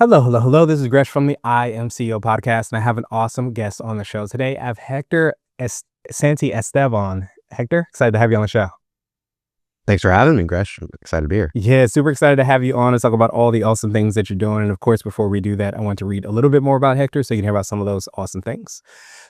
Hello, hello, hello. This is Gresh from the IAM2759 podcast, and I have an awesome guest on the show today. I have Hector Santiesteban. Hector, excited to have you on the show. Thanks for having me, Gresh. I'm excited to be here. Yeah, super excited to have you on and talk about all the awesome things that you're doing. And of course, before we do that, I want to read a little bit more about Hector so you can hear about some of those awesome things.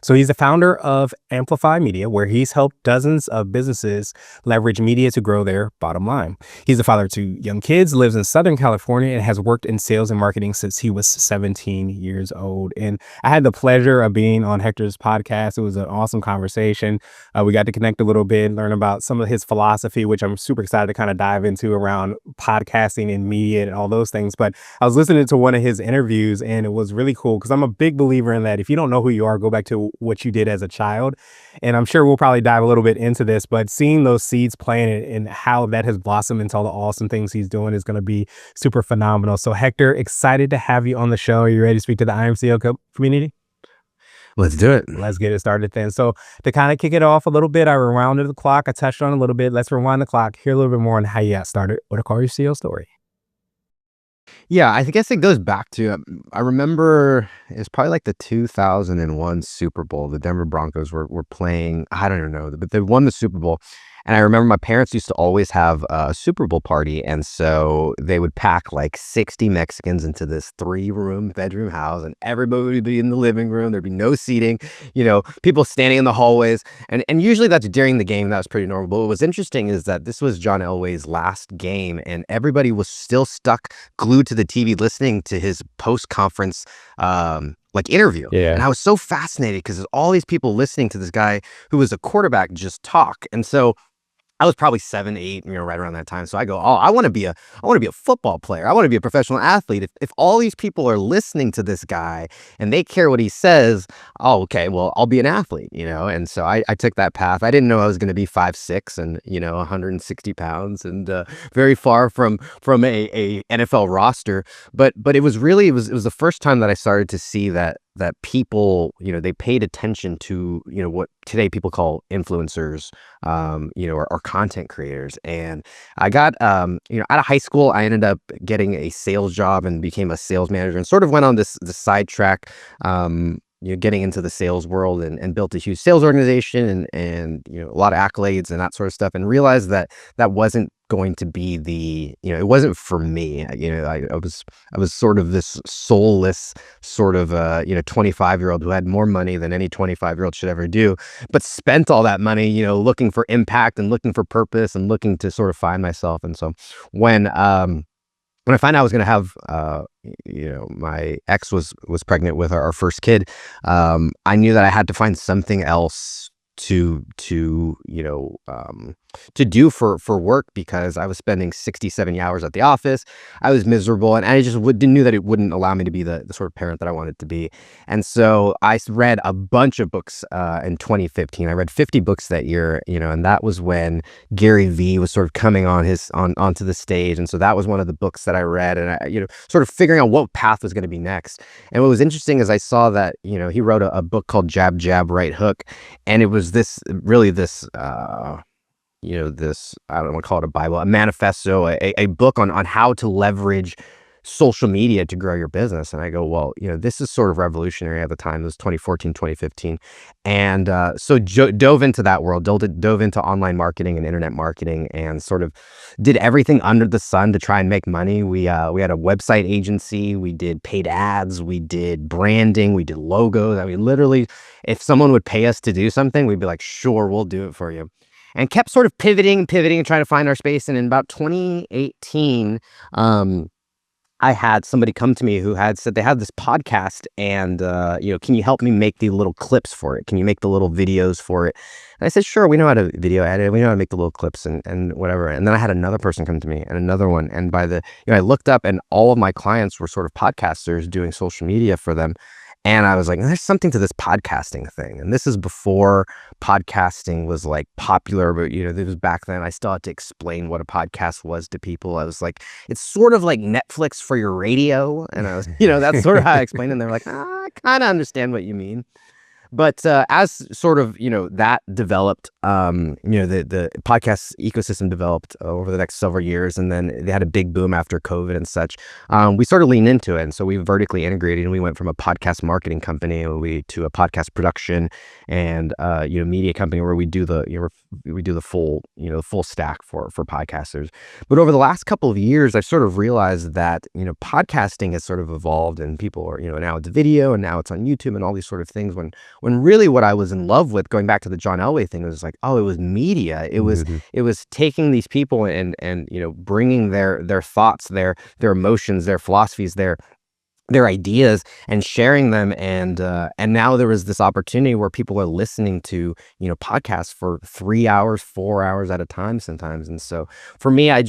So he's the founder of Amplify Media, where he's helped dozens of businesses leverage media to grow their bottom line. He's a father of two young kids, lives in Southern California, and has worked in sales and marketing since he was 17 years old. And I had the pleasure of being on Hector's podcast. It was an awesome conversation. We got to connect a little bit and learn about some of his philosophy, which I'm super excited to kind of dive into around podcasting and media and all those things. But I was listening to one of his interviews and it was really cool because I'm a big believer in that. If you don't know who you are, go back to what you did as a child. And I'm sure we'll probably dive a little bit into this, but seeing those seeds planted and how that has blossomed into all the awesome things he's doing is going to be super phenomenal. So Hector, excited to have you on the show. Are you ready to speak to the IMCO community? Let's do it. Let's get it started then. So to kind of kick it off a little bit, I rewounded the clock. I touched on it a little bit. Let's rewind the clock, hear a little bit more on how you got started with a Call Your CEO story. Yeah, I guess it goes back to, I remember it's probably like the 2001 Super Bowl. The Denver Broncos were playing, I don't even know, but they won the Super Bowl. And I remember my parents used to always have a Super Bowl party. And so they would pack like 60 Mexicans into this 3-bedroom house, and everybody would be in the living room. There'd be no seating, people standing in the hallways. And usually that's during the game. That was pretty normal. But what was interesting is that this was John Elway's last game, and everybody was still stuck glued to the TV listening to his post-conference interview. Yeah. And I was so fascinated because there's all these people listening to this guy who was a quarterback just talk. And so I was probably 7, 8, right around that time. So I go, oh, I want to be a football player. I want to be a professional athlete. If all these people are listening to this guy and they care what he says, oh, okay, well, I'll be an athlete, And so I took that path. I didn't know I was going to be 5'6" and 160 pounds and very far from a NFL roster. But it was the first time that I started to see that people, they paid attention to, what today people call influencers, or content creators. And I got, out of high school, I ended up getting a sales job and became a sales manager and sort of went on this sidetrack, getting into the sales world and built a huge sales organization and a lot of accolades and that sort of stuff, and realized that wasn't going to be it wasn't for me. I was sort of this soulless sort of 25-year-old who had more money than any 25-year-old should ever do, but spent all that money looking for impact and looking for purpose and looking to sort of find myself. And so when I found out I was going to have, my ex was pregnant with our first kid, I knew that I had to find something else to do for work, because I was spending 60, 70 hours at the office. I was miserable, and I just knew that it wouldn't allow me to be the sort of parent that I wanted to be. And so I read a bunch of books in 2015. I read 50 books that year, and that was when Gary Vee was sort of coming onto the stage. And so that was one of the books that I read, and I, sort of figuring out what path was going to be next. And what was interesting is I saw that, he wrote a book called Jab, Jab, Right Hook. And it was this I don't want to call it a Bible, a manifesto, a book on how to leverage social media to grow your business. And I go, well, this is sort of revolutionary at the time. It was 2014, 2015. And so dove into that world, dove into online marketing and internet marketing, and sort of did everything under the sun to try and make money. We had a website agency. We did paid ads. We did branding. We did logos. I mean, literally, if someone would pay us to do something, we'd be like, sure, we'll do it for you. And kept sort of pivoting and trying to find our space. And in about 2018, I had somebody come to me who had said they had this podcast, and, can you help me make the little clips for it? Can you make the little videos for it? And I said, sure, we know how to video edit. We know how to make the little clips and whatever. And then I had another person come to me, and another one. And by I looked up, and all of my clients were sort of podcasters doing social media for them. And I was like, there's something to this podcasting thing. And this is before podcasting was like popular, but it was back then. I still had to explain what a podcast was to people. I was like, it's sort of like Netflix for your radio. And I was, that's sort of how I explained it. And they were like, I kind of understand what you mean. But as sort of, that developed, the podcast ecosystem developed over the next several years, and then they had a big boom after COVID and such. We started leaning into it, and so we vertically integrated, and we went from a podcast marketing company to a podcast production and media company where we do the full stack for podcasters. But over the last couple of years, I've sort of realized that podcasting has sort of evolved, and people are now it's video, and now it's on YouTube and all these sort of things. When really what I was in love with, going back to the John Elway thing, was like, oh, it was media. It was taking these people and bringing their thoughts, their emotions, their philosophies, their ideas, and sharing them. And now there was this opportunity where people are listening to podcasts for 3 hours, 4 hours at a time sometimes. And so for me, I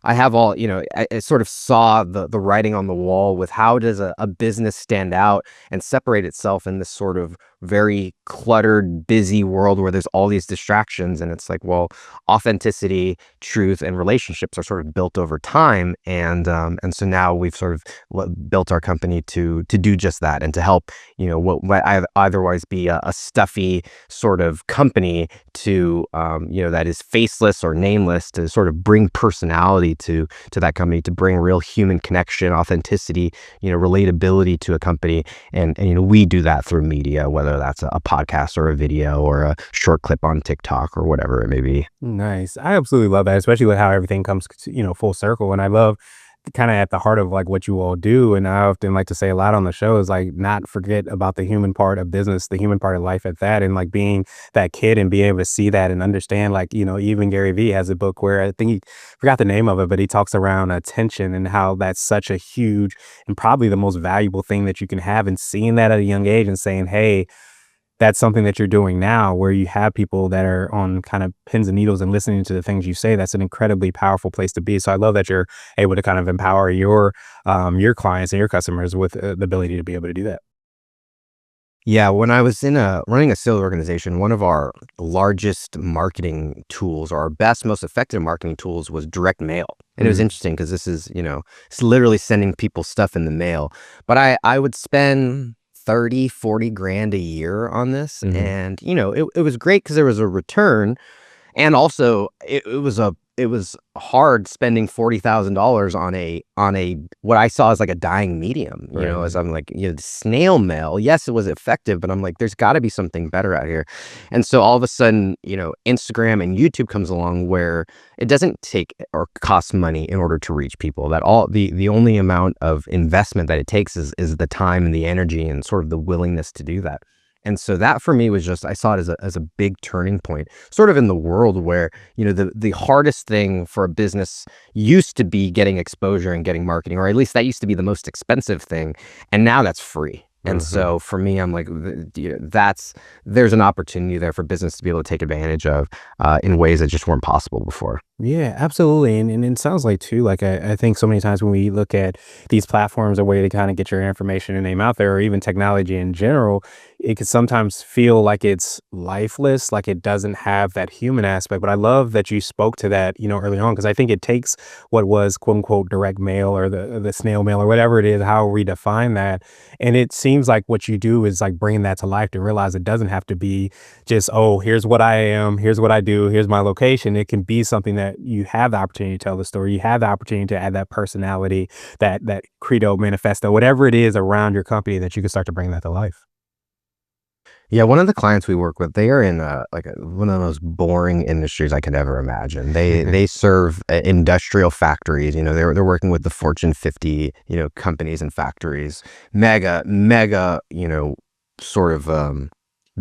have all, I sort of saw the writing on the wall with how does a business stand out and separate itself in this sort of very cluttered, busy world where there's all these distractions. And it's like, well, authenticity, truth, and relationships are sort of built over time. And so now we've sort of built our company to do just that, and to help what otherwise be a stuffy sort of company to that is faceless or nameless, to sort of bring personality to that company, to bring real human connection, authenticity, relatability to a company. And we do that through media, whether that's a podcast or a video or a short clip on TikTok or whatever it may be. Nice. I absolutely love that, especially with how everything comes, full circle. And I love kind of at the heart of like what you all do. And I often like to say a lot on the show is like not forget about the human part of business, the human part of life at that, and like being that kid and being able to see that and understand, like, even Gary Vee has a book where I think he forgot the name of it, but he talks around attention and how that's such a huge and probably the most valuable thing that you can have, and seeing that at a young age and saying, hey, that's something that you're doing now where you have people that are on kind of pins and needles and listening to the things you say. That's an incredibly powerful place to be. So I love that you're able to kind of empower your clients and your customers with the ability to be able to do that. Yeah, when I was running a sales organization, one of our largest marketing tools, or our best, most effective marketing tools, was direct mail. And it was interesting because this is, it's literally sending people stuff in the mail. But I would spend 30, 40 grand a year on this. Mm-hmm. And, it was great because there was a return. And also it was hard spending $40,000 on a what I saw as like a dying medium, Right. as I'm like, the snail mail. Yes, it was effective, but I'm like, there's got to be something better out here. And so all of a sudden, Instagram and YouTube comes along where it doesn't take or cost money in order to reach people. That all the only amount of investment that it takes is the time and the energy and sort of the willingness to do that. And so that for me was just, I saw it as a big turning point, sort of in the world where, the hardest thing for a business used to be getting exposure and getting marketing, or at least that used to be the most expensive thing. And now that's free. And so for me, I'm like, there's an opportunity there for business to be able to take advantage of in ways that just weren't possible before. Yeah, absolutely. And it sounds like too, like I think so many times when we look at these platforms, a way to kind of get your information and name out there, or even technology in general, it can sometimes feel like it's lifeless, like it doesn't have that human aspect. But I love that you spoke to that, early on, because I think it takes what was quote unquote direct mail or the snail mail or whatever it is, how we define that. And it seems like what you do is like bringing that to life to realize it doesn't have to be just, oh, here's what I am, here's what I do, here's my location. It can be something that you have the opportunity to tell the story. You have the opportunity to add that personality, that credo, manifesto, whatever it is around your company that you can start to bring that to life. Yeah, one of the clients we work with, they are in one of the most boring industries I could ever imagine. They serve industrial factories. They're working with the Fortune 50, companies and factories, mega, sort of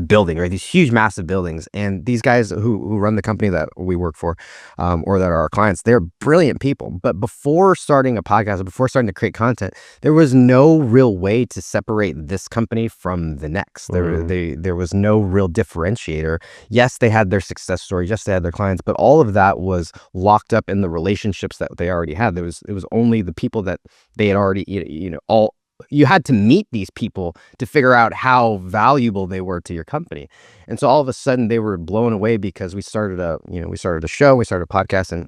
building, right? These huge, massive buildings. And these guys who run the company that we work for, or that are our clients, they're brilliant people. But before starting a podcast, before starting to create content, there was no real way to separate this company from the next. There was no real differentiator. Yes, they had their success story. Yes, they had their clients, but all of that was locked up in the relationships that they already had. It was only the people that they had already, all. You had to meet these people to figure out how valuable they were to your company. And so all of a sudden they were blown away because we started a show, we started a podcast, and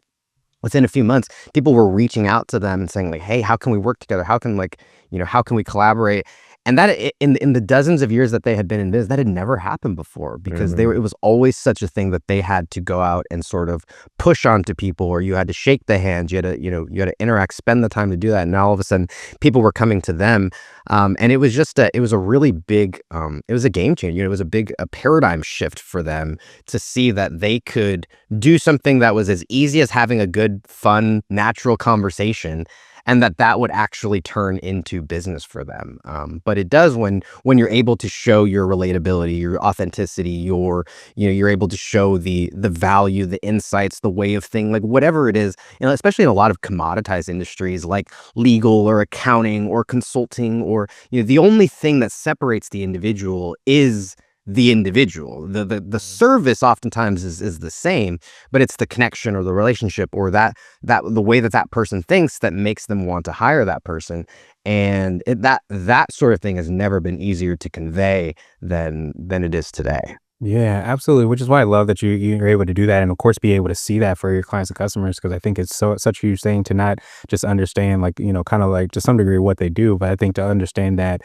within a few months, people were reaching out to them and saying like, "Hey, how can we work together? How can like, how can we collaborate?" And that in the dozens of years that they had been in business, that had never happened before because Mhm. it was always such a thing that they had to go out and sort of push onto people, or you had to shake the hands, you had to, you had to interact, spend the time to do that. And now all of a sudden, people were coming to them, and it was just it was a really big, it was a game changer. It was a paradigm shift for them to see that they could do something that was as easy as having a good, fun, natural conversation, and that would actually turn into business for them. But it does when you're able to show your relatability, your authenticity, you're able to show the value, the insights, the way of thing, like whatever it is, especially in a lot of commoditized industries like legal or accounting or consulting, or the only thing that separates the individual is the individual. The service oftentimes is the same, but it's the connection or the relationship, or that the way that person thinks that makes them want to hire that person. And that sort of thing has never been easier to convey than it is today. Yeah, absolutely. Which is why I love that you're able to do that, and of course be able to see that for your clients and customers, because I think it's such a huge thing to not just understand, like, kind of like to some degree what they do, but I think to understand that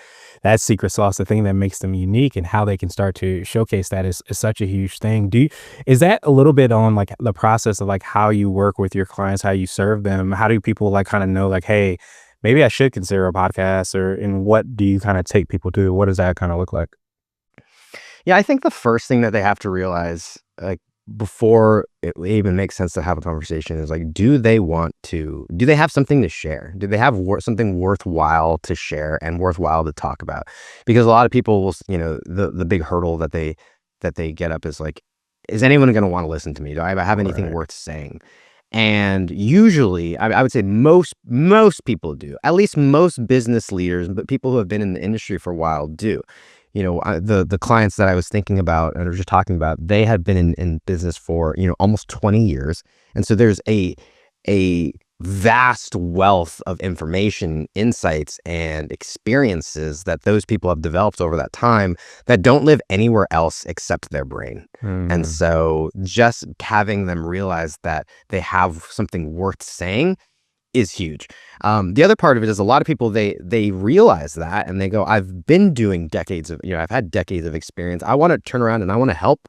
secret sauce, the thing that makes them unique and how they can start to showcase that is such a huge thing. Is that a little bit on like the process of like how you work with your clients, how you serve them? How do people like kind of know like, hey, maybe I should consider a podcast, or and what do you kind of take people to? What does that kind of look like? Yeah, I think the first thing that they have to realize, like, before it even makes sense to have a conversation, is like, do they have something to share? Do they have something worthwhile to share and worthwhile to talk about? Because a lot of people will, the big hurdle that they get up is like, is anyone going to want to listen to me? Do I have anything Right. worth saying? And usually, I would say most people do. At least most business leaders, but people who have been in the industry for a while do. The clients that I was thinking about and I was just talking about, they had been in business for almost 20 years, and so there's a vast wealth of information, insights, and experiences that those people have developed over that time that don't live anywhere else except their brain. And Mhm. so just having them realize that they have something worth saying is huge. The other part of it is a lot of people, they realize that and they go, I've been doing decades of, I've had decades of experience. I want to turn around and I want to help,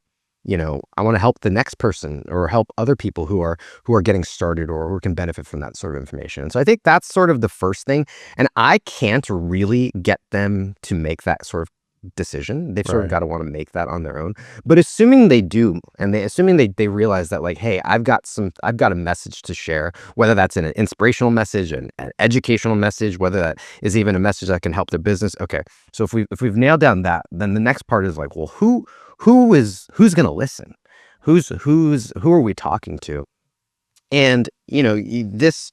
I want to help the next person or help other people who are getting started or who can benefit from that sort of information. And so I think that's sort of the first thing. And I can't really get them to make that sort of decision. They've sort of Right. got to want to make that on their own. But assuming they do, and assuming they realize that like, hey, I've got a message to share, whether that's an inspirational message, an educational message, whether that is even a message that can help their business. Okay. So if we've nailed down that, then the next part is like, well, who's going to listen? Who are we talking to? And this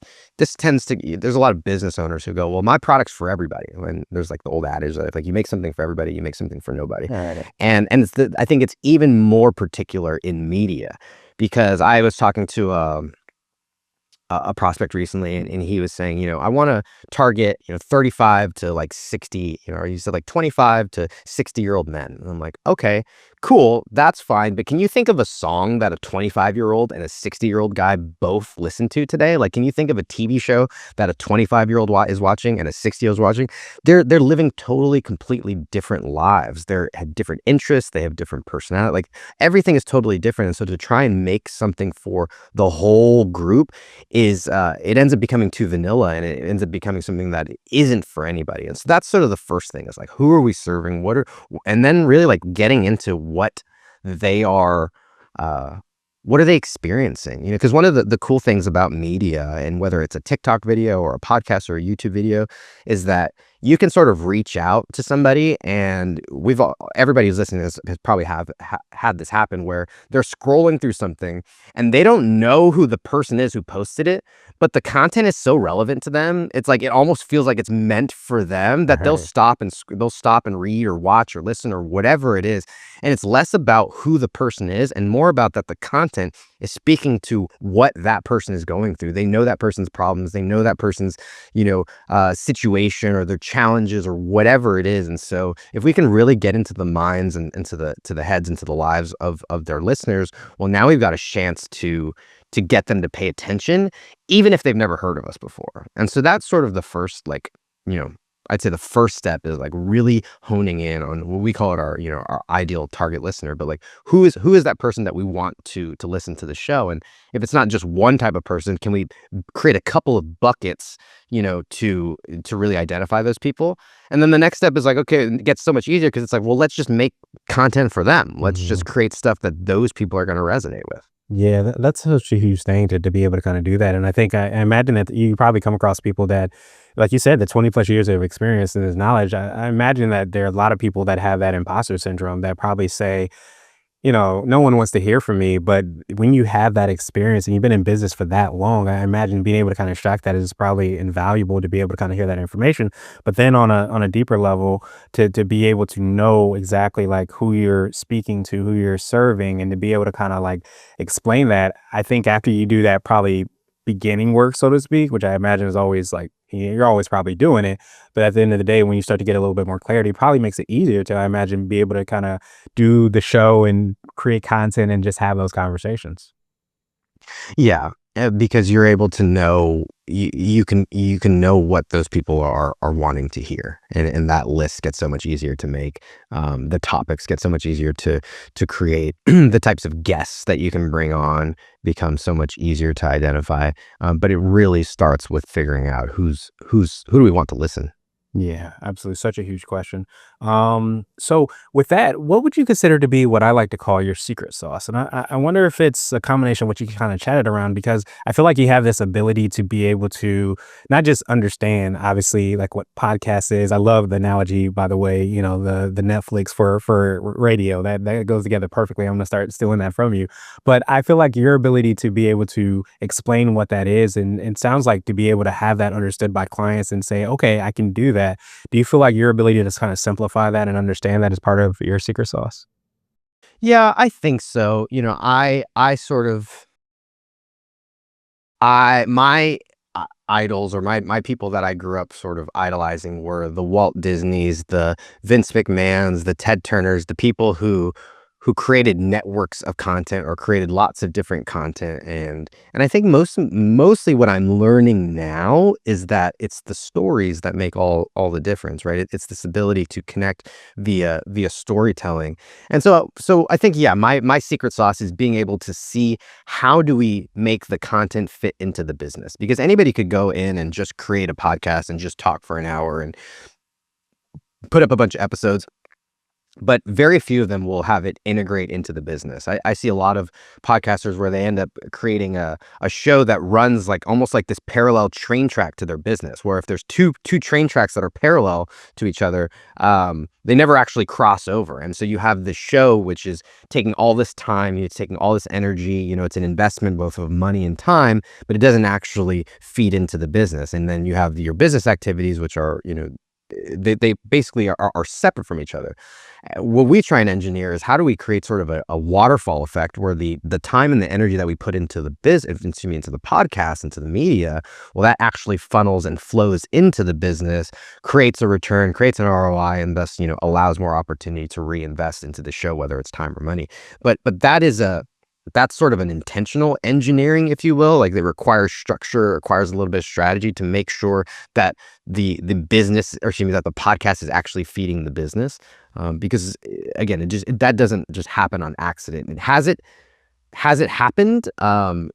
tends to, there's a lot of business owners who go, well, my product's for everybody. And there's like the old adage that like, you make something for everybody, you make something for nobody. Right. And I think it's even more particular in media, because I was talking to a prospect recently, and he was saying, I want to target, 35 to like 60, or you said like 25 to 60-year-old men. And I'm like, okay, cool, that's fine. But can you think of a song that a 25-year-old and a 60-year-old guy both listen to today? Like, can you think of a TV show that a 25-year-old is watching and a 60-year-old is watching? They're living totally, completely different lives. They have different interests. They have different personality. Like, everything is totally different. And so to try and make something for the whole group is it ends up becoming too vanilla, and it ends up becoming something that isn't for anybody. And so that's sort of the first thing, is like, who are we serving? And then really like getting into they are uh what are they experiencing? Because one of the cool things about media, and whether it's a TikTok video or a podcast or a YouTube video, is that you can sort of reach out to somebody, and everybody who's listening to this has probably had this happen, where they're scrolling through something and they don't know who the person is who posted it, but the content is so relevant to them. It's like, it almost feels like it's meant for them, that Right. they'll stop and read or watch or listen or whatever it is. And it's less about who the person is and more about that the content is speaking to what that person is going through. They know that person's problems. They know that person's, situation or their challenges or whatever it is. And so if we can really get into the minds and into the heads, into the lives of their listeners, well, now we've got a chance to to get them to pay attention, even if they've never heard of us before. And so that's sort of the first, like, you know, I'd say the first step is like really honing in on what we call it our, our ideal target listener, but like who is that person that we want to listen to the show? And if it's not just one type of person, can we create a couple of buckets, to really identify those people? And then the next step is like, okay, it gets so much easier because it's like, well, let's just make content for them. Let's just Mhm. create stuff that those people are going to resonate with. Yeah, that's such a huge thing to be able to kind of do that. And I think I imagine that you probably come across people that, like you said, the 20 plus years of experience and this knowledge. I imagine that there are a lot of people that have that imposter syndrome that probably say, no one wants to hear from me. But when you have that experience and you've been in business for that long, I imagine being able to kind of extract that is probably invaluable to be able to kind of hear that information. But then on a deeper level, to be able to know exactly like who you're speaking to, who you're serving, and to be able to kind of like explain that, I think after you do that, probably beginning work, so to speak, which I imagine is always like you're always probably doing it. But at the end of the day, when you start to get a little bit more clarity, it probably makes it easier to, I imagine, be able to kind of do the show and create content and just have those conversations. Yeah, because you're able to know you can know what those people are wanting to hear, and that list gets so much easier to make. The topics get so much easier to create. The types of guests that you can bring on become so much easier to identify. But it really starts with figuring out who do we want to listen. Yeah, absolutely. Such a huge question. So with that, what would you consider to be what I like to call your secret sauce? And I wonder if it's a combination of what you kind of chatted around, because I feel like you have this ability to be able to not just understand, obviously, like what podcast is. I love the analogy, by the way, the Netflix for radio. That goes together perfectly. I'm gonna start stealing that from you. But I feel like your ability to be able to explain what that is, and it sounds like to be able to have that understood by clients and say, okay, I can do that. Do you feel like your ability to just kind of simplify that and understand that is part of your secret sauce? Yeah, I think so. I sort of I my idols, or my people that I grew up sort of idolizing, were the Walt Disneys, the Vince McMahons, the Ted Turners, the people who created networks of content or created lots of different content. And I think mostly what I'm learning now is that it's the stories that make all the difference, right? It's this ability to connect via storytelling. And so I think, yeah, my secret sauce is being able to see how do we make the content fit into the business, because anybody could go in and just create a podcast and just talk for an hour and put up a bunch of episodes, but very few of them will have it integrate into the business. I see a lot of podcasters where they end up creating a show that runs like almost like this parallel train track to their business, where if there's two train tracks that are parallel to each other, they never actually cross over. And so you have this show which is taking all this time, it's taking all this energy, it's an investment both of money and time, but it doesn't actually feed into the business. And then you have your business activities, which are, they basically are separate from each other. What we try and engineer is how do we create sort of a waterfall effect where the time and the energy that we put into the into the podcast, into the media, well, that actually funnels and flows into the business, creates a return, creates an ROI, and thus, allows more opportunity to reinvest into the show, whether it's time or money. But that's sort of an intentional engineering, if you will. Like, it requires structure, requires a little bit of strategy to make sure that the business, or excuse me, that the podcast is actually feeding the business. Because again, that doesn't just happen on accident. Has it happened,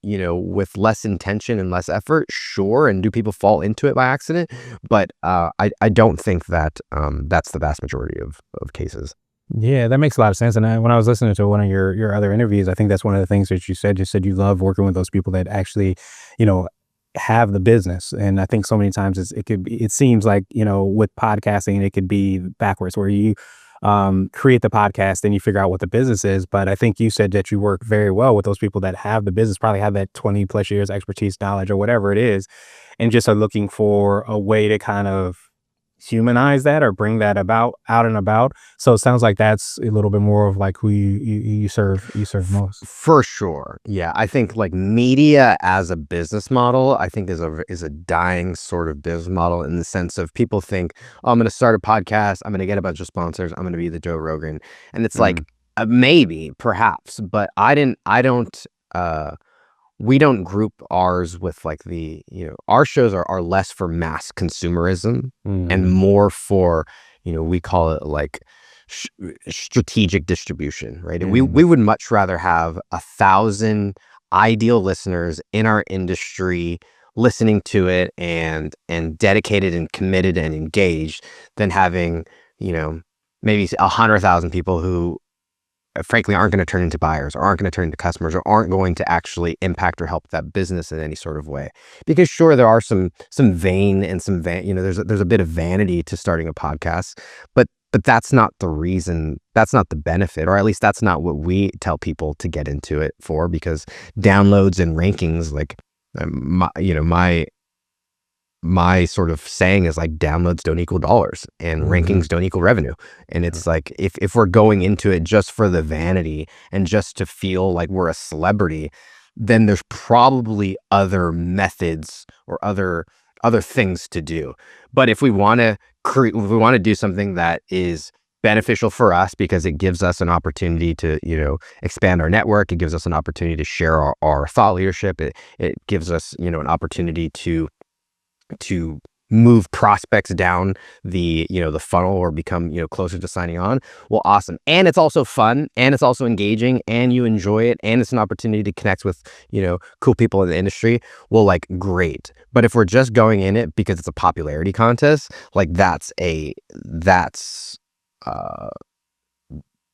with less intention and less effort? Sure. And do people fall into it by accident? But I don't think that that's the vast majority of cases. Yeah, that makes a lot of sense. And when I was listening to one of your other interviews, I think that's one of the things that you said. You said you love working with those people that actually, you know, have the business. And I think so many times it seems like, with podcasting, it could be backwards where you create the podcast and you figure out what the business is. But I think you said that you work very well with those people that have the business, probably have that 20 plus years expertise, knowledge, or whatever it is, and just are looking for a way to kind of humanize that or bring that about out and about. So it sounds like that's a little bit more of like who you serve most. For sure. Yeah. I think like media as a business model, I think is a dying sort of business model, in the sense of people think, oh, I'm going to start a podcast. I'm going to get a bunch of sponsors. I'm going to be the Joe Rogan. And it's like, Mm, maybe, perhaps, but I don't, we don't group ours with like our shows are less for mass consumerism and Mhm. more for, we call it like sh- strategic distribution, right? And we Mhm. would much rather have 1,000 ideal listeners in our industry listening to it and dedicated and committed and engaged than having, you know, maybe 100,000 people who frankly aren't going to turn into buyers or aren't going to turn into customers or aren't going to actually impact or help that business in any sort of way. Because sure, there are some vain and there's a bit of vanity to starting a podcast, but that's not the reason, that's not the benefit, or at least that's not what we tell people to get into it for, because downloads and rankings, like my sort of saying is like downloads don't equal dollars and Mhm. rankings don't equal revenue. And Yeah. it's like if we're going into it just for the vanity and just to feel like we're a celebrity, then there's probably other methods or other things to do. But if we want to do something that is beneficial for us because it gives us an opportunity to, expand our network, it gives us an opportunity to share our thought leadership, it gives us, an opportunity to move prospects down the funnel or become, closer to signing on. Well, awesome. And it's also fun and it's also engaging and you enjoy it and it's an opportunity to connect with, cool people in the industry. Well, like, great. But if we're just going in it because it's a popularity contest, like that's uh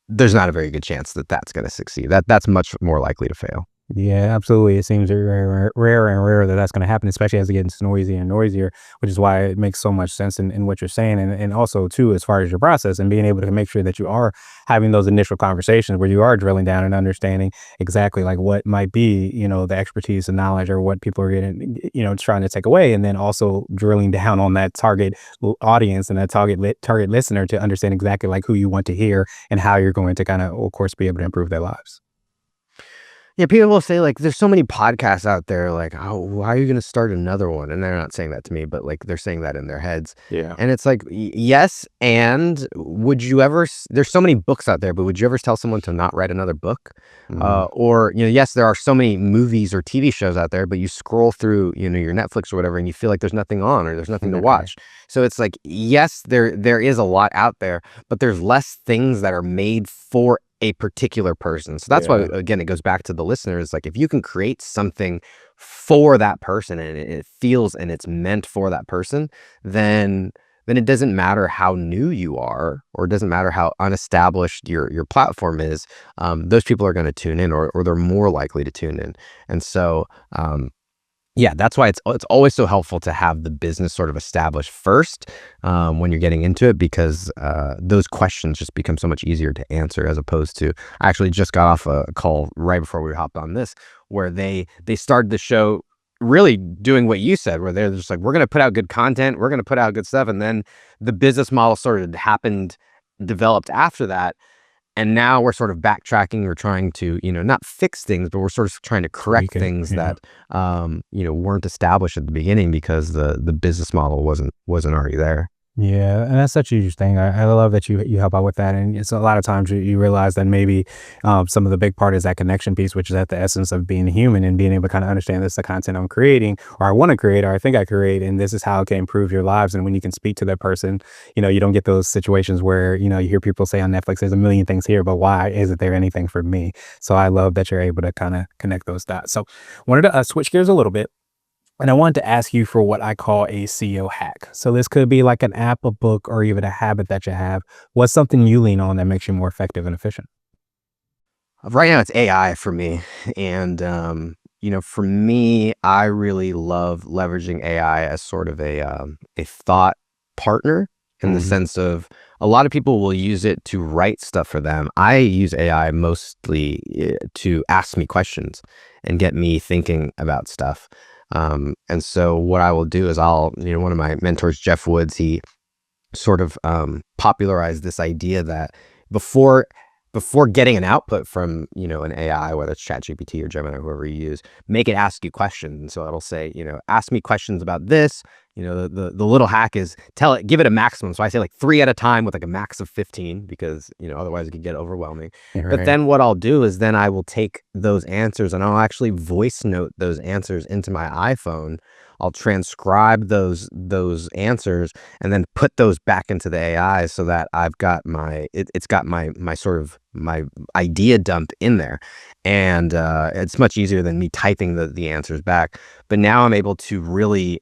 there's not a very good chance that that's going to succeed. That's much more likely to fail. Yeah, absolutely. It seems very rare and rare that that's going to happen, especially as it gets noisier and noisier, which is why it makes so much sense in what you're saying. And also, too, as far as your process and being able to make sure that you are having those initial conversations where you are drilling down and understanding exactly like what might be, the expertise and knowledge or what people are getting, trying to take away. And then also drilling down on that target audience and that target listener to understand exactly like who you want to hear and how you're going to kind of course, be able to improve their lives. Yeah, people will say like, "There's so many podcasts out there. Like, oh, why are you going to start another one?" And they're not saying that to me, but like they're saying that in their heads. Yeah. And it's like, yes. And would you ever? There's so many books out there, but would you ever tell someone to not write another book? Mhm. Or yes, there are so many movies or TV shows out there, but you scroll through your Netflix or whatever, and you feel like there's nothing on or there's nothing to watch. So it's like, yes, there is a lot out there, but there's less things that are made for a particular person. So that's why, Yeah. again, it goes back to the listeners. Like, if you can create something for that person and it feels and it's meant for that person, then it doesn't matter how new you are, or it doesn't matter how unestablished your platform is. Those people are going to tune in, or they're more likely to tune in. And so, yeah, that's why it's always so helpful to have the business sort of established first, when you're getting into it, because those questions just become so much easier to answer, as opposed to, I actually just got off a call right before we hopped on this, where they started the show really doing what you said, where they're just like, we're going to put out good content, we're going to put out good stuff, and then the business model sort of developed after that. And now we're sort of backtracking. We're trying to, not fix things, but we're sort of trying to correct Tweak it. things Yeah. that, weren't established at the beginning because the business model wasn't already there. Yeah, and that's such a huge thing. I love that you help out with that, and it's a lot of times you realize that maybe some of the big part is that connection piece, which is at the essence of being human and being able to kind of understand this is the content I'm creating, or I want to create, or I think I create, and this is how it can improve your lives. And when you can speak to that person, you don't get those situations where you hear people say on Netflix, "There's a million things here, but why isn't there anything for me?" So I love that you're able to kind of connect those dots. So wanted to switch gears a little bit. And I wanted to ask you for what I call a CEO hack. So this could be like an app, a book, or even a habit that you have. What's something you lean on that makes you more effective and efficient? Right now, it's AI for me, and for me, I really love leveraging AI as sort of a thought partner, in the Mhm. sense of, a lot of people will use it to write stuff for them. I use AI mostly to ask me questions and get me thinking about stuff. And so what I will do is, one of my mentors, Jeff Woods, he sort of popularized this idea that before getting an output from an AI, whether it's ChatGPT or Gemini or whoever you use, make it ask you questions. And so it'll say, ask me questions about this. the little hack is give it a maximum. So I say like 3 at a time with like a max of 15, because otherwise it can get overwhelming. But Right. then what I'll do is then I will take those answers and I'll actually voice note those answers into my iPhone. I'll transcribe those answers and then put those back into the AI, so that I've got it's got my sort of my idea dump in there. And it's much easier than me typing the answers back. But now I'm able to really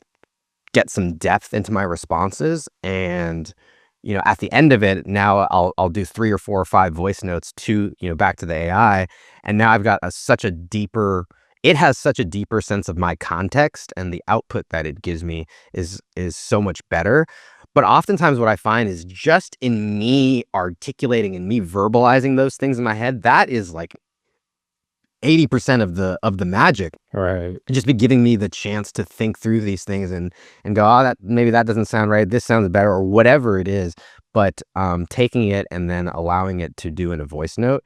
get some depth into my responses. And at the end of it, now I'll do 3 or 4 or 5 voice notes to back to the AI. And now I've got it has such a deeper sense of my context, and the output that it gives me is so much better. But oftentimes what I find is, just in me articulating and me verbalizing those things in my head, that is like 80% of the magic. Right. Just be giving me the chance to think through these things and go, oh, that maybe that doesn't sound right. This sounds better, or whatever it is. But taking it and then allowing it to do in a voice note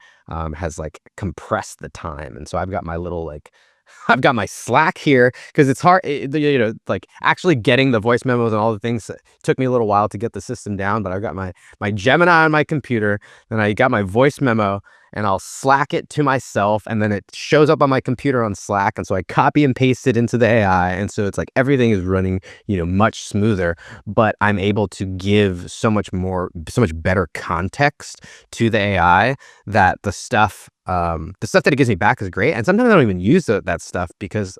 has like compressed the time. And so I've got my little I've got my Slack here, because it's hard, like actually getting the voice memos and all the things. Took me a little while to get the system down, but I've got my Gemini on my computer, and I got my voice memo, and I'll Slack it to myself, and then it shows up on my computer on Slack, and so I copy and paste it into the AI, and so it's like everything is running, much smoother. But I'm able to give so much better context to the AI, that the stuff that it gives me back is great. And sometimes I don't even use that stuff, because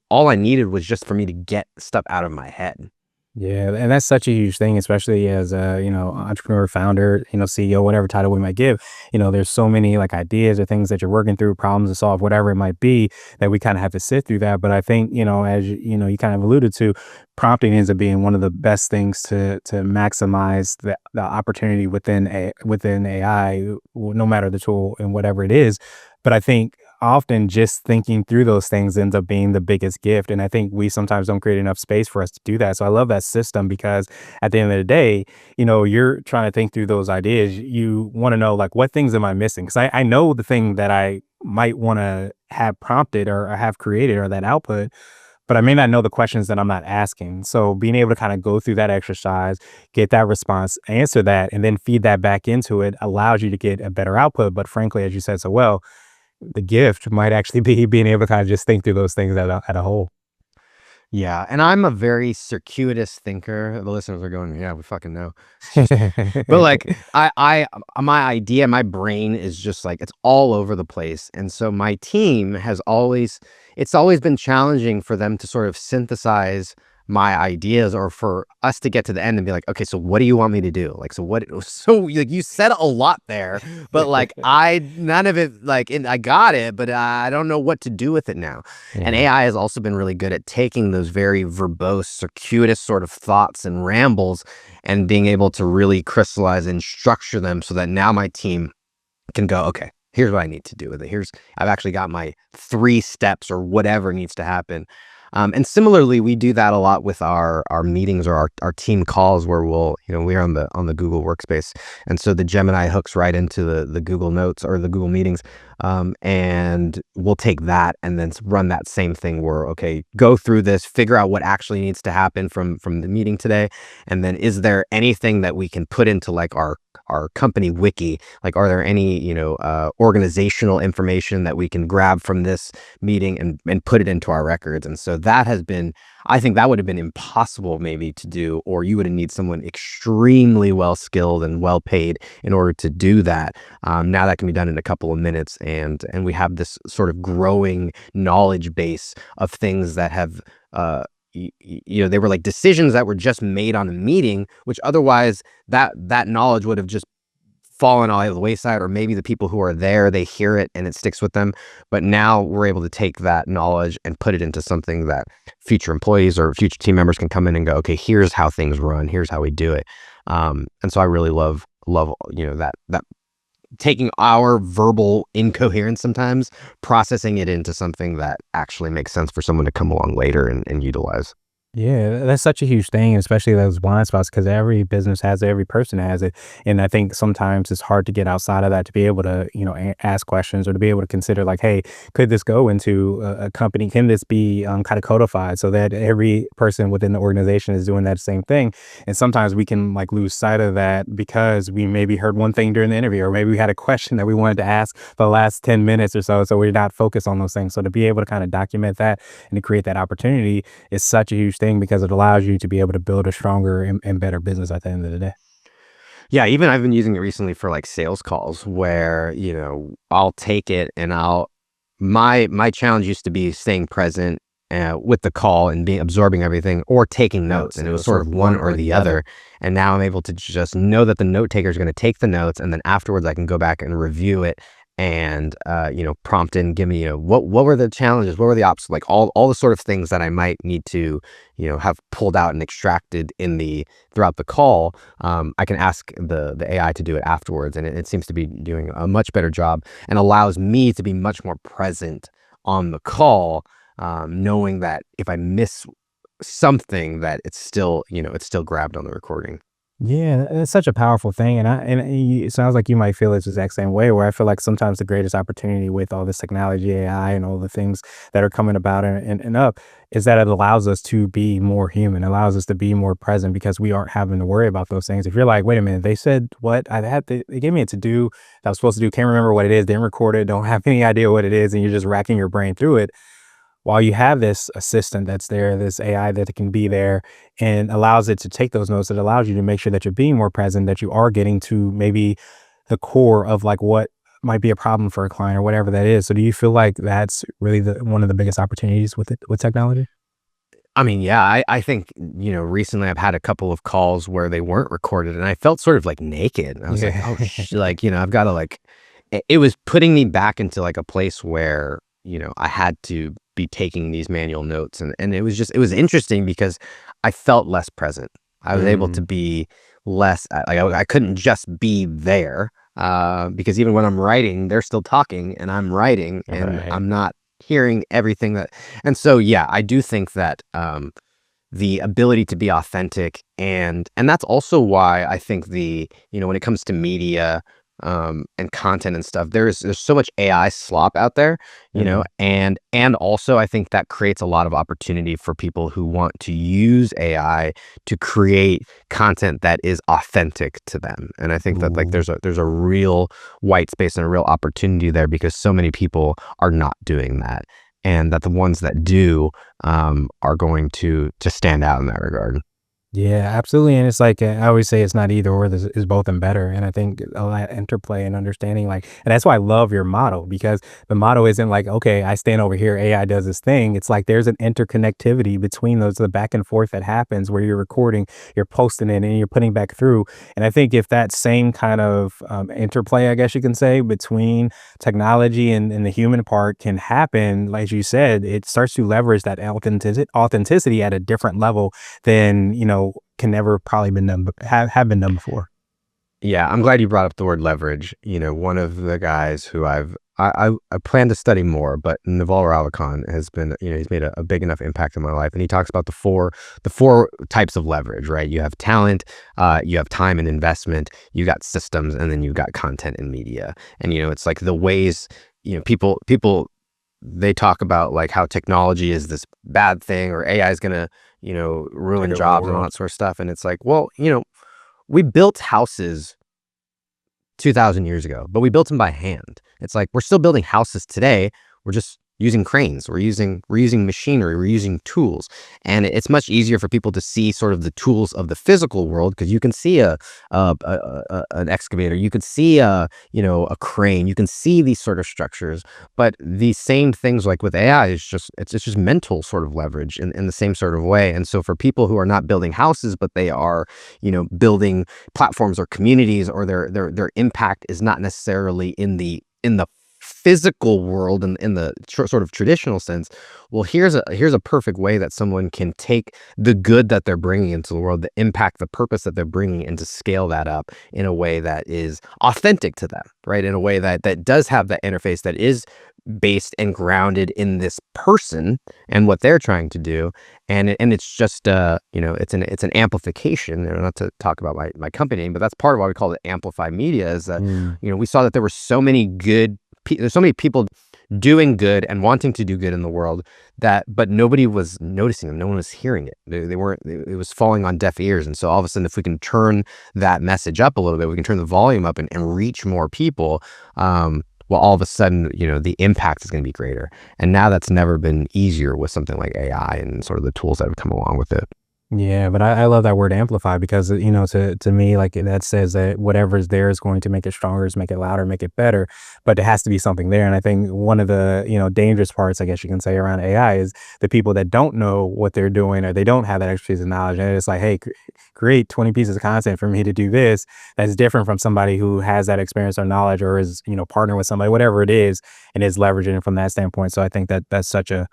all I needed was just for me to get stuff out of my head. Yeah, and that's such a huge thing, especially as a, entrepreneur, founder, CEO, whatever title we might give. There's so many like ideas or things that you're working through, problems to solve, whatever it might be, that we kind of have to sit through that. But I think, as you kind of alluded to, prompting ends up being one of the best things to maximize the opportunity within AI, no matter the tool and whatever it is. But I think often just thinking through those things ends up being the biggest gift. And I think we sometimes don't create enough space for us to do that. So I love that system, because at the end of the day, you're trying to think through those ideas. You want to know, like, what things am I missing? Because I know the thing that I might want to have prompted or have created, or that output, but I may not know the questions that I'm not asking. So being able to kind of go through that exercise, get that response, answer that, and then feed that back into it allows you to get a better output. But frankly, as you said so well, the gift might actually be being able to kind of just think through those things at a whole. Yeah, and I'm a very circuitous thinker. The listeners are going, yeah, we fucking know. But like my brain is just like, it's all over the place. And so my team it's always been challenging for them to sort of synthesize my ideas, or for us to get to the end and be like, okay, so what do you want me to do? Like, so like, you said a lot there, but like none of it, like, I got it, but I don't know what to do with it now. And Yeah. AI has also been really good at taking those very verbose, circuitous sort of thoughts and rambles, and being able to really crystallize and structure them, so that now my team can go, okay, here's what I need to do with it. I've actually got my 3 steps, or whatever needs to happen. And similarly, we do that a lot with our meetings, or our team calls, where we're on the Google Workspace, and so the Gemini hooks right into the Google Notes or the Google Meetings, and we'll take that and then run that same thing where, okay, go through this, figure out what actually needs to happen from the meeting today, and then is there anything that we can put into like our company wiki? Like, are there any organizational information that we can grab from this meeting and put it into our records? And so that has been, I think that would have been impossible maybe to do, or you would have need someone extremely well skilled and well paid in order to do that. Now that can be done in a couple of minutes, and we have this sort of growing knowledge base of things that have they were like decisions that were just made on a meeting, which otherwise that knowledge would have just fallen all over the wayside, or maybe the people who are there, they hear it and it sticks with them. But now we're able to take that knowledge and put it into something that future employees or future team members can come in and go, okay, here's how things run, here's how we do it. And so I really love that taking our verbal incoherence, sometimes processing it into something that actually makes sense for someone to come along later and utilize. Yeah, that's such a huge thing, especially those blind spots, because every business has it, every person has it. And I think sometimes it's hard to get outside of that to be able to, ask questions or to be able to consider, like, hey, could this go into a company? Can this be kind of codified so that every person within the organization is doing that same thing? And sometimes we can like lose sight of that because we maybe heard one thing during the interview, or maybe we had a question that we wanted to ask for the last 10 minutes or so. So we're not focused on those things. So to be able to kind of document that and to create that opportunity is such a huge thing because it allows you to be able to build a stronger and better business at the end of the day. Yeah, even I've been using it recently for like sales calls where, I'll take it and my challenge used to be staying present with the call and being absorbing everything or taking notes. Notes. And It it was was sort sort of of one one or or the the other. other. And now I'm able to just know that the note taker is going to take the notes and then afterwards I can go back and review it and prompt in, give me, what were the challenges? What were the obstacles? Like all the sort of things that I might need to, have pulled out and extracted throughout the call. I can ask the AI to do it afterwards, and it seems to be doing a much better job and allows me to be much more present on the call, knowing that if I miss something, that it's still grabbed on the recording. Yeah, it's such a powerful thing, it sounds like you might feel this exact same way. Where I feel like sometimes the greatest opportunity with all this technology, AI, and all the things that are coming about and up, is that it allows us to be more human, allows us to be more present because we aren't having to worry about those things. If you're like, wait a minute, they said what they gave me a to do that I was supposed to do, can't remember what it is, didn't record it, don't have any idea what it is, and you're just racking your brain through it while you have this assistant that's there, this AI that can be there and allows it to take those notes, it allows you to make sure that you're being more present, that you are getting to maybe the core of like what might be a problem for a client or whatever that is. So do you feel like that's really one of the biggest opportunities with technology? I mean, yeah, I think, recently I've had a couple of calls where they weren't recorded and I felt sort of like naked. I was like, Yeah. oh, like, I've got to like, it was putting me back into like a place where, I had to be taking these manual notes. And it was interesting because I felt less present. I was able to Mm, be less, I couldn't just be there because even when I'm writing, they're still talking and I'm writing and right. I'm not hearing everything that and so, yeah, I do think that, the ability to be authentic and that's also why I think when it comes to media, and content and stuff, there's so much AI slop out there, Mhm. and also I think that creates a lot of opportunity for people who want to use AI to create content that is authentic to them. And I think that like Ooh. there's a real white space and a real opportunity there because so many people are not doing that. And that the ones that do are going to stand out in that regard. Yeah, absolutely. And it's like I always say, it's not either or. This is both and better. And I think a lot of interplay and understanding, like, and that's why I love your model because the model isn't like, okay, I stand over here, AI does this thing. It's like there's an interconnectivity between those, the back and forth that happens where you're recording, you're posting it, and you're putting back through. And I think if that same kind of interplay, I guess you can say, between technology and the human part can happen, like you said, it starts to leverage that authenticity at a different level than, can never probably been done, but have been done before. Yeah, I'm glad you brought up the word leverage. One of the guys who I plan to study more, but Naval Ravikant has been, he's made a big enough impact in my life. And he talks about the four types of leverage, right? You have talent, you have time and investment, you got systems, and then you've got content and media. And it's like the ways, people they talk about like how technology is this bad thing or AI is gonna, Take ruin over the jobs and all world. that sort of stuff. And it's like, well, we built houses 2,000 years ago, but we built them by hand. It's like we're still building houses today. We're just using cranes. We're using machinery. We're using tools, and it's much easier for people to see sort of the tools of the physical world because you can see an excavator, you can see a crane, you can see these sort of structures. But these same things, like with AI, it's just mental sort of leverage in the same sort of way. And so for people who are not building houses, but they are building platforms or communities or their impact is not necessarily in the physical world in the sort of traditional sense. Well, here's a perfect way that someone can take the good that they're bringing into the world, the impact, the purpose that they're bringing, and to scale that up in a way that is authentic to them, right? In a way that does have that interface, that is based and grounded in this person and what they're trying to do. And it's just it's an amplification. Not to talk about my company name, but that's part of why we call it Amplify Media, is that we saw that there were so many there's so many people doing good and wanting to do good in the world, but nobody was noticing them. No one was hearing it. They weren't. It was falling on deaf ears. And so all of a sudden, if we can turn that message up a little bit, we can turn the volume up and reach more people. Well, all of a sudden, the impact is going to be greater. And now that's never been easier with something like AI and sort of the tools that have come along with it. Yeah, but I love that word amplify because, to me, like that says that whatever's there is going to make it stronger, is make it louder, make it better, but there has to be something there. And I think one of the, dangerous parts, I guess you can say, around AI is the people that don't know what they're doing or they don't have that expertise and knowledge. And it's like, hey, create 20 pieces of content for me to do this. That's different from somebody who has that experience or knowledge or is, partner with somebody, whatever it is, and is leveraging it from that standpoint. So I think that that's such a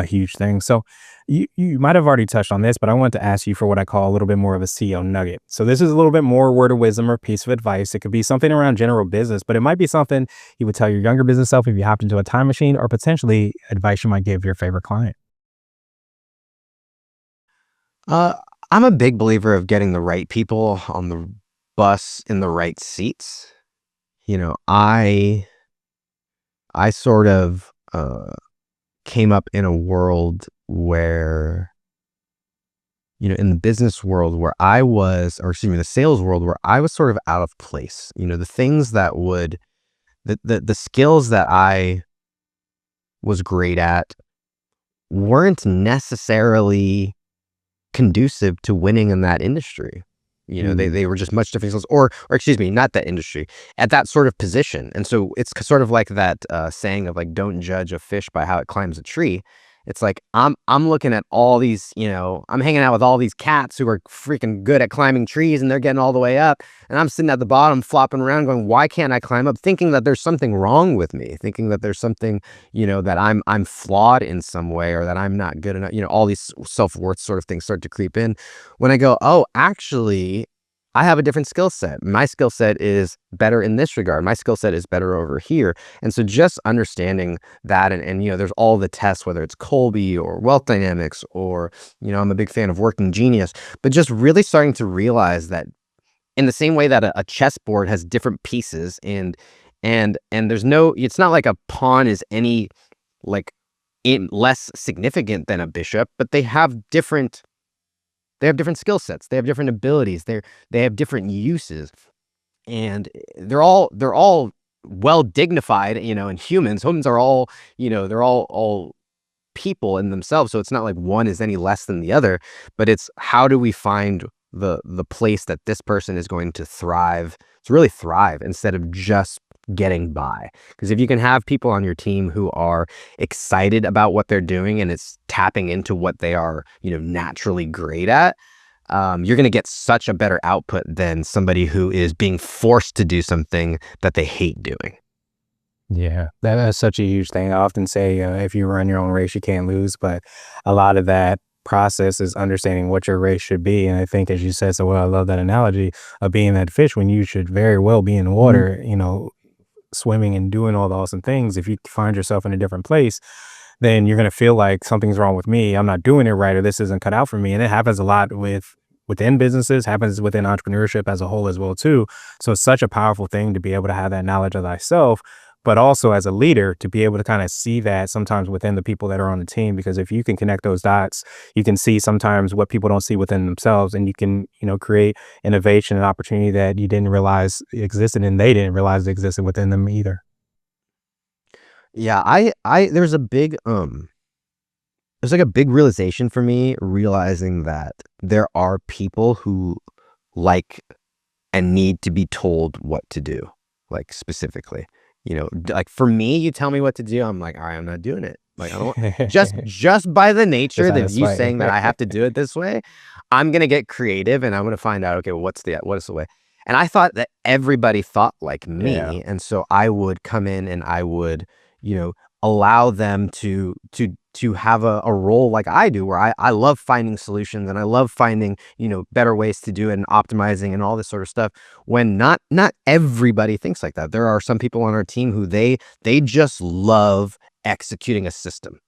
huge thing. So you might have already touched on this, but I want to ask you for what I call a little bit more of a CEO nugget. So this is a little bit more word of wisdom or piece of advice. It could be something around general business, but it might be something you would tell your younger business self if you hopped into a time machine, or potentially advice you might give your favorite client. I'm a big believer of getting the right people on the bus in the right seats. I sort of came up in a world where, in the business world where I was, or excuse me, the sales world where I was sort of out of place. The things that would, the skills that I was great at weren't necessarily conducive to winning in that industry. They were just much different skills, or excuse me, not that industry, at that sort of position. And so it's sort of like that saying of like, don't judge a fish by how it climbs a tree. It's like I'm looking at all these, I'm hanging out with all these cats who are freaking good at climbing trees, and they're getting all the way up, and I'm sitting at the bottom flopping around going, why can't I climb up? Thinking that there's something wrong with me, thinking that there's something, that I'm flawed in some way, or that I'm not good enough. All these self-worth sort of things start to creep in when I go, oh, actually, I have a different skill set. My skill set is better in this regard. My skill set is better over here. And so just understanding that, and there's all the tests, whether it's Colby or Wealth Dynamics, or, I'm a big fan of Working Genius, but just really starting to realize that in the same way that a chessboard has different pieces, and there's it's not like a pawn is any like less significant than a bishop, but they have different skill sets. They have different abilities. They have different uses, and they're all well dignified. And humans are all, they're all people in themselves. So it's not like one is any less than the other, but it's how do we find the place that this person is going to thrive, to really thrive, instead of just getting by. Because if you can have people on your team who are excited about what they're doing, and it's tapping into what they are, naturally great at, you're going to get such a better output than somebody who is being forced to do something that they hate doing. Yeah, that's such a huge thing. I often say, if you run your own race, you can't lose. But a lot of that process is understanding what your race should be. And I think, as you said so well, I love that analogy of being that fish when you should very well be in the water, swimming and doing all the awesome things. If you find yourself in a different place, then you're going to feel like something's wrong with me. I'm not doing it right, or this isn't cut out for me. And it happens a lot within businesses, happens within entrepreneurship as a whole as well too. So it's such a powerful thing to be able to have that knowledge of thyself, but also as a leader to be able to kind of see that sometimes within the people that are on the team. Because if you can connect those dots, you can see sometimes what people don't see within themselves, and you can, create innovation and opportunity that you didn't realize existed, and they didn't realize existed within them either. Yeah, there's a big there's like a big realization for me, realizing that there are people who like and need to be told what to do, like specifically. Like for me, you tell me what to do, I'm like, all right, I'm not doing it. Like I don't just by the nature Just out that of you spite. saying that I have to do it this way, I'm gonna get creative, and I'm gonna find out, okay, well, what is the way? And I thought that everybody thought like Yeah. me. And so I would come in and I would, allow them to have a role like I do, where I love finding solutions and I love finding, better ways to do it and optimizing and all this sort of stuff, when not everybody thinks like that. There are some people on our team who they just love executing a system.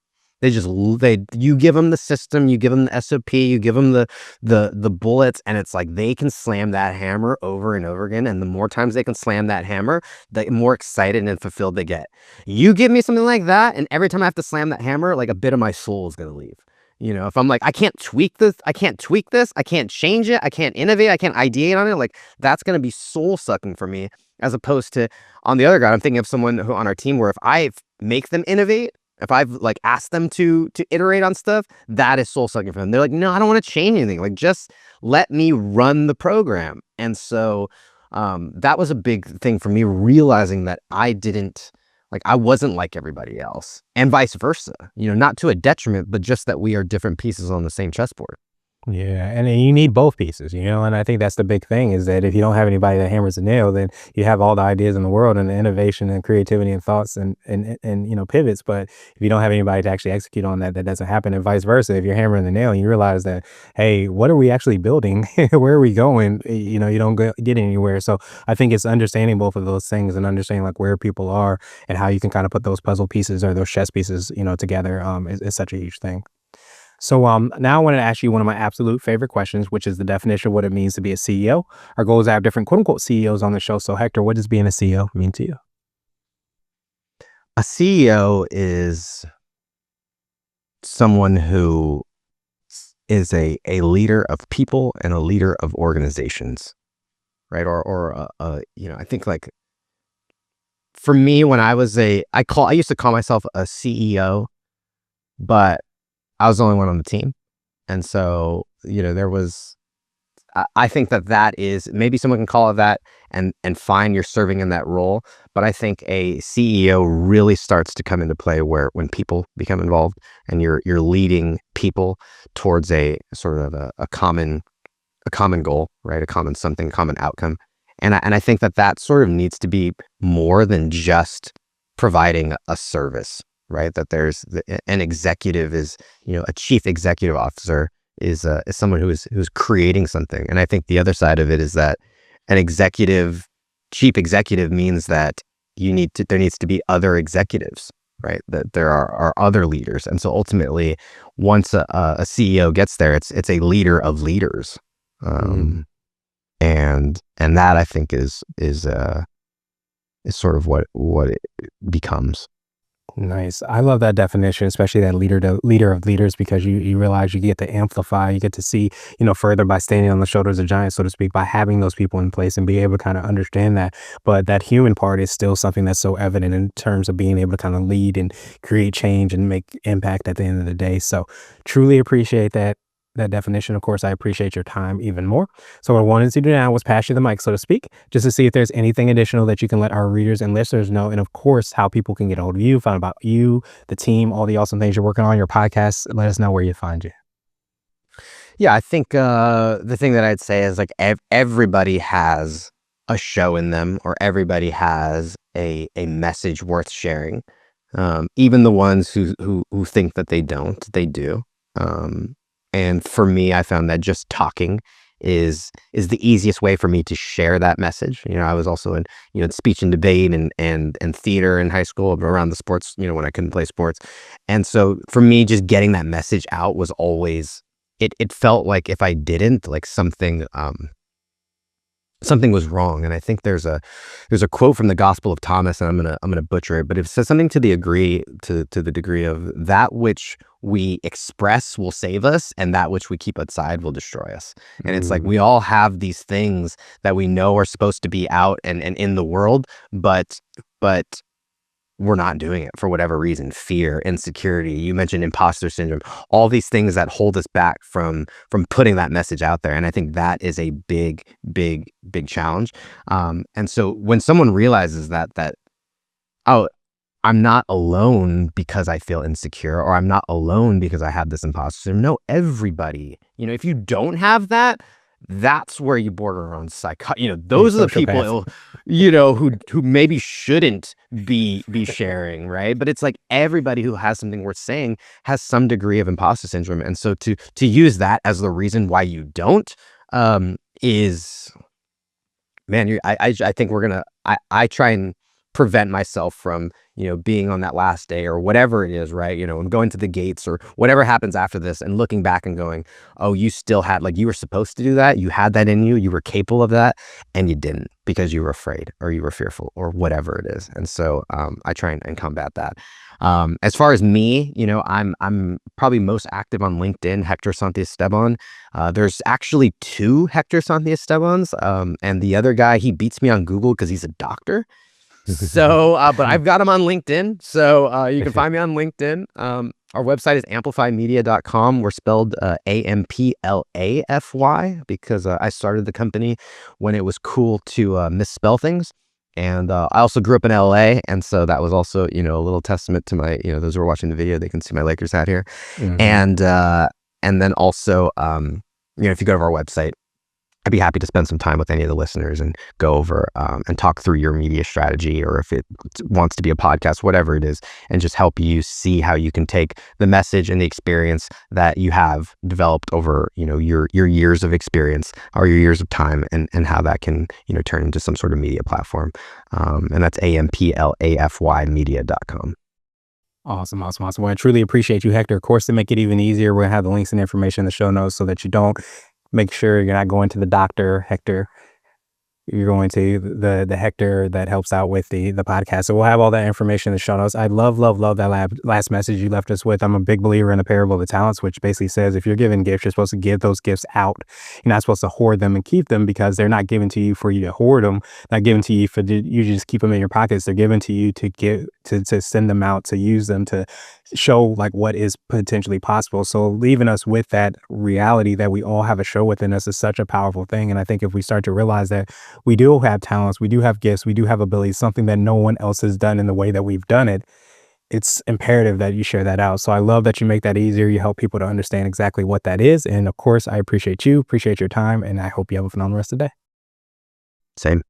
You give them the system, you give them the SOP, you give them the bullets, and it's like they can slam that hammer over and over again. And the more times they can slam that hammer, the more excited and fulfilled they get. You give me something like that, and every time I have to slam that hammer, like a bit of my soul is gonna leave. If I'm like, I can't tweak this, I can't change it, I can't innovate, I can't ideate on it, like that's gonna be soul sucking for me. As opposed to, on the other guy, I'm thinking of someone who on our team where if I make them innovate, if I've like asked them to iterate on stuff, that is soul sucking for them. They're like, no, I don't want to change anything. Like, just let me run the program. And so that was a big thing for me, realizing that I wasn't like everybody else, and vice versa. Not to a detriment, but just that we are different pieces on the same chessboard. Yeah, and then you need both pieces, and I think that's the big thing, is that if you don't have anybody that hammers the nail, then you have all the ideas in the world and the innovation and creativity and thoughts and pivots. But if you don't have anybody to actually execute on that, that doesn't happen. And vice versa. If you're hammering the nail and you realize that, hey, what are we actually building? Where are we going? You don't get anywhere. So I think it's understanding both of those things and understanding like where people are and how you can kind of put those puzzle pieces or those chess pieces, together, is such a huge thing. So now I want to ask you one of my absolute favorite questions, which is the definition of what it means to be a CEO. Our goal is to have different quote unquote CEOs on the show. So Hector, what does being a CEO mean to you? A CEO is someone who is a leader of people and a leader of organizations, right? I think like for me, when I was I used to call myself a CEO, but I was the only one on the team. And so, I think that is, maybe someone can call it that, and fine, you're serving in that role. But I think a CEO really starts to come into play when people become involved and you're leading people towards a sort of a common goal, right? A common outcome. And I think that sort of needs to be more than just providing a service, right? That an executive is, a chief executive officer is someone who's creating something. And I think the other side of it is that chief executive means that there needs to be other executives, right? That there are other leaders. And so ultimately, once a CEO gets there, it's a leader of leaders. And that, I think, is sort of what it becomes. Nice. I love that definition, especially that leader of leaders, because you realize you get to amplify, you get to see, further by standing on the shoulders of giants, so to speak, by having those people in place and be able to kind of understand that. But that human part is still something that's so evident in terms of being able to kind of lead and create change and make impact at the end of the day. So truly appreciate that definition. Of course, I appreciate your time even more. So what I wanted to do now was pass you the mic, so to speak, just to see if there's anything additional that you can let our readers and listeners know. And of course, how people can get a hold of you, find about you, the team, all the awesome things you're working on, your podcast. Let us know where you find you. Yeah, I think the thing that I'd say is like everybody has a show in them, or everybody has a message worth sharing. Even the ones who think that they don't, they do. And for me, I found that just talking is the easiest way for me to share that message. I was also in speech and debate and theater in high school, around the sports, when I couldn't play sports. And so for me, just getting that message out was always, it felt like if I didn't, like something was wrong. And I think there's a quote from the Gospel of Thomas, and I'm gonna butcher it, but it says something to the degree of, that which we express will save us, and that which we keep outside will destroy us. And it's like, we all have these things that we know are supposed to be out and in the world, but we're not doing it for whatever reason. Fear, insecurity, you mentioned imposter syndrome, all these things that hold us back from putting that message out there. And I think that is a big challenge. And so when someone realizes that, oh, I'm not alone because I feel insecure, or I'm not alone because I have this imposter syndrome. No, everybody, if you don't have that, that's where you border on Yeah, those are the sociopath. people, who maybe shouldn't be sharing, right? But it's like everybody who has something worth saying has some degree of imposter syndrome. And so to use that as the reason why you don't, is, man, I think I try and prevent myself from, being on that last day or whatever it is, right? And going to the gates or whatever happens after this and looking back and going, oh, you still had, like, you were supposed to do that. You had that in you. You were capable of that, and you didn't because you were afraid or you were fearful or whatever it is. And so, I try and combat that. As far as me, I'm probably most active on LinkedIn, Hector Santiesteban. There's actually two Hector Santiestebans, and the other guy, he beats me on Google because he's a doctor. So, but I've got him on LinkedIn. So you can find me on LinkedIn. Our website is amplifymedia.com. We're spelled Amplafy because I started the company when it was cool to misspell things. And I also grew up in LA. And so that was also, a little testament to my, those who are watching the video, they can see my Lakers hat here. Mhm. And then also, if you go to our website, I'd be happy to spend some time with any of the listeners and go over and talk through your media strategy, or if it wants to be a podcast, whatever it is, and just help you see how you can take the message and the experience that you have developed over, your years of experience or your years of time, and how that can, turn into some sort of media platform. And that's amplafy media.com. Awesome, awesome, awesome. Well, I truly appreciate you, Hector. Of course, to make it even easier, we're gonna have the links and information in the show notes so that you don't make sure you're not going to the doctor, Hector. You're going to the Hector that helps out with the podcast. So we'll have all that information in the show notes. I love that last message you left us with. I'm a big believer in the parable of the talents, which basically says if you're giving gifts, you're supposed to give those gifts out. You're not supposed to hoard them and keep them, because they're not given to you for you to hoard them. Not given to you for you just keep them in your pockets. They're given to you to give, to send them out, to use them, to show like what is potentially possible. So leaving us with that reality that we all have a show within us is such a powerful thing. And I think if we start to realize that we do have talents, we do have gifts, we do have abilities, something that no one else has done in the way that we've done it, it's imperative that you share that out. So I love that you make that easier. You help people to understand exactly what that is. And of course, I appreciate you, appreciate your time, and I hope you have a phenomenal rest of the day. Same.